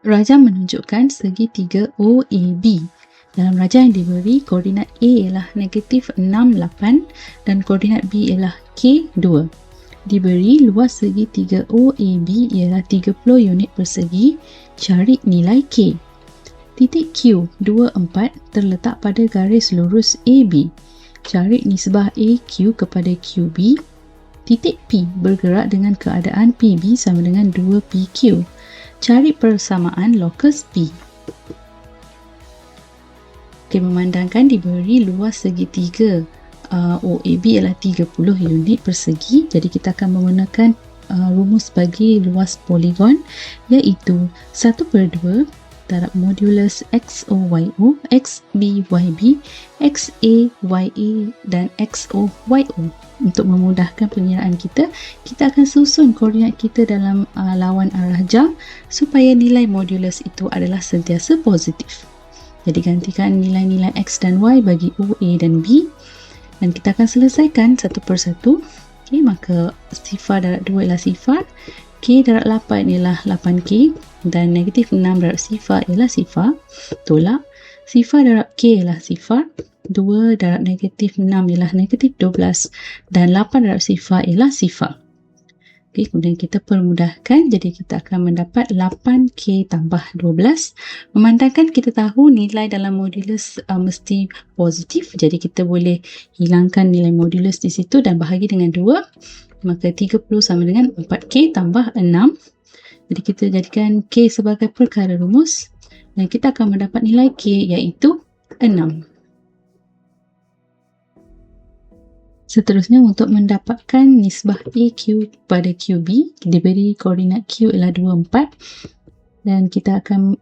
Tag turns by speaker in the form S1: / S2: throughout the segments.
S1: Rajah menunjukkan segitiga OAB. Dalam rajah yang diberi, koordinat A ialah negatif 6, 8 dan koordinat B ialah K, 2. Diberi luas segitiga OAB ialah 30 unit persegi, cari nilai K. Titik Q, 2, 4 terletak pada garis lurus AB. Cari nisbah AQ kepada QB. Titik P bergerak dengan keadaan PB sama dengan 2PQ. Cari persamaan lokus P. Memandangkan diberi luas segitiga OAB ialah 30 unit persegi, jadi kita akan menggunakan rumus bagi luas poligon, iaitu 1/2 darab modulus XOYO, XBYB, XAYA dan XOYO. Untuk memudahkan pengiraan kita akan susun koordinat kita dalam lawan arah jam supaya nilai modulus itu adalah sentiasa positif. Jadi gantikan nilai-nilai X dan Y bagi O, A dan B dan kita akan selesaikan satu persatu. Okay, maka sifar darab 2 ialah sifar, K darab 8 ialah 8K dan negatif 6 darab sifar ialah sifar, tolak. Sifar darab K ialah sifar, 2 darab negatif 6 ialah negatif 12 dan 8 darab sifar ialah sifar. Okay, kemudian kita permudahkan, jadi kita akan mendapat 8K tambah 12. Memandangkan kita tahu nilai dalam modulus mesti positif, jadi kita boleh hilangkan nilai modulus di situ dan bahagi dengan 2. Maka 30 sama dengan 4K tambah 6. Jadi kita jadikan K sebagai perkara rumus dan kita akan mendapat nilai K iaitu 6. Seterusnya, untuk mendapatkan nisbah AQ pada QB, diberi koordinat Q ialah 2, 4 dan kita akan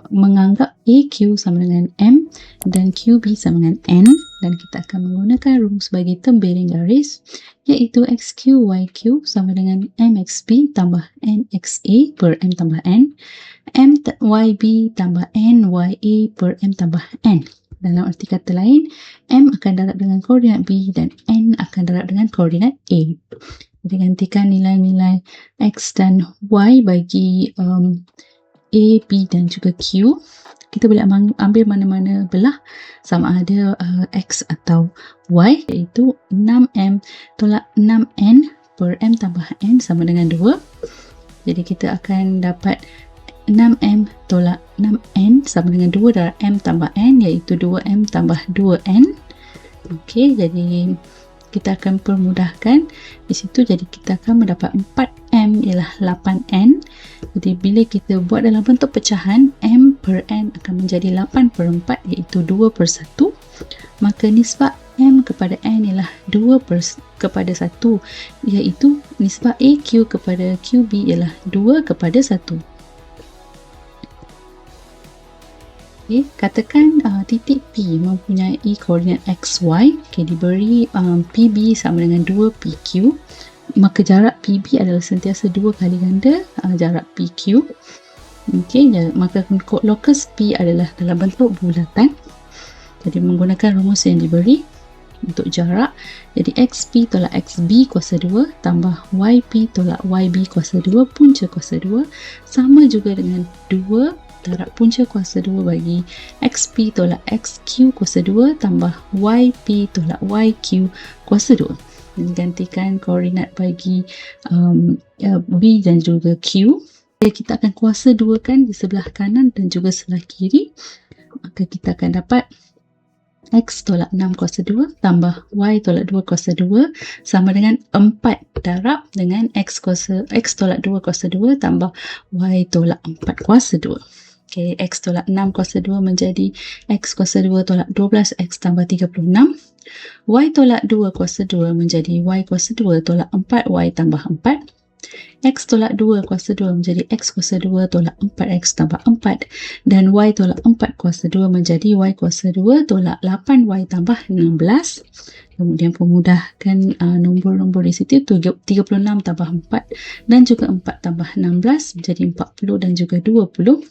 S1: menganggap AQ sama dengan M dan QB sama dengan N dan kita akan menggunakan rumus bagi tembeling garis, iaitu XQYQ sama dengan MXB tambah NXA per M tambah N, MYB tambah NYA per M tambah N. Dalam arti kata lain, M akan darab dengan koordinat B dan N akan darab dengan koordinat A. Jadi gantikan nilai-nilai X dan Y bagi A, B dan juga Q. Kita boleh ambil mana-mana belah sama ada X atau Y, iaitu 6M tolak 6N per M tambah N sama dengan 2. Jadi kita akan dapat 6M tolak 6N sama dengan 2 darab M tambah N, iaitu 2M tambah 2N. Okey, jadi kita akan permudahkan di situ, jadi kita akan mendapat 4M ialah 8N. Jadi bila kita buat dalam bentuk pecahan, M per N akan menjadi 8/4 iaitu 2/1. Maka nisbah M kepada N ialah 2/1, iaitu nisbah AQ kepada QB ialah 2/1. Okay, katakan titik P mempunyai koordinat XY. Okay, diberi PB sama dengan 2PQ. Maka jarak PB adalah sentiasa 2 kali ganda jarak PQ. Okay, maka lokus P adalah dalam bentuk bulatan. Jadi menggunakan rumus yang diberi untuk jarak. Jadi XP tolak XB kuasa 2 tambah YP tolak YB kuasa 2 punca kuasa 2 sama juga dengan 2 darab punca kuasa 2 bagi XP tolak XQ kuasa 2 tambah YP tolak YQ kuasa 2. Gantikan koordinat bagi B dan juga Q. Kita akan kuasa 2 kan di sebelah kanan dan juga sebelah kiri. Maka kita akan dapat X tolak 6 kuasa 2 tambah Y tolak 2 kuasa 2 sama dengan 4 darab dengan X tolak 2 kuasa 2 tambah Y tolak 4 kuasa 2. Okay, X tolak 6 kuasa 2 menjadi X kuasa 2 tolak 12 X tambah 36. Y tolak 2 kuasa 2 menjadi Y kuasa 2 tolak 4 Y tambah 4. X tolak 2 kuasa 2 menjadi X kuasa 2 tolak 4 X tambah 4. Dan Y tolak 4 kuasa 2 menjadi Y kuasa 2 tolak 8 Y tambah 16. Kemudian pemudahkan nombor-nombor di situ, 36 tambah 4 dan juga 4 tambah 16 menjadi 40 dan juga 20.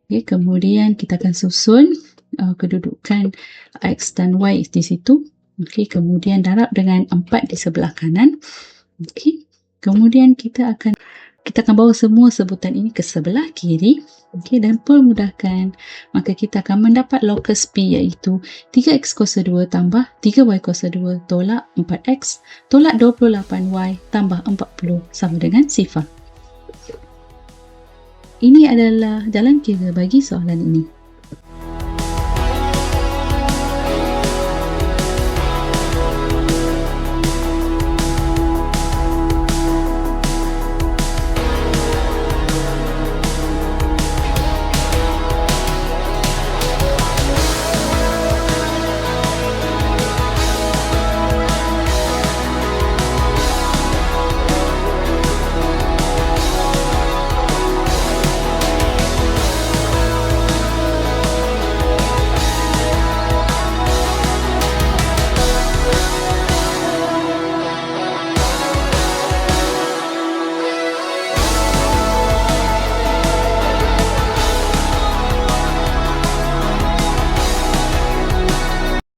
S1: Okay, kemudian kita akan susun kedudukan X dan Y di situ. Okay, kemudian darab dengan 4 di sebelah kanan. Okay, kemudian kita akan kita akan bawa semua sebutan ini ke sebelah kiri, okey, dan permudahkan. Maka kita akan mendapat locus P, iaitu 3x kuasa 2 tambah 3y kuasa 2 tolak 4x tolak 28y tambah 40 sama dengan 0. Ini adalah jalan kira bagi soalan ini.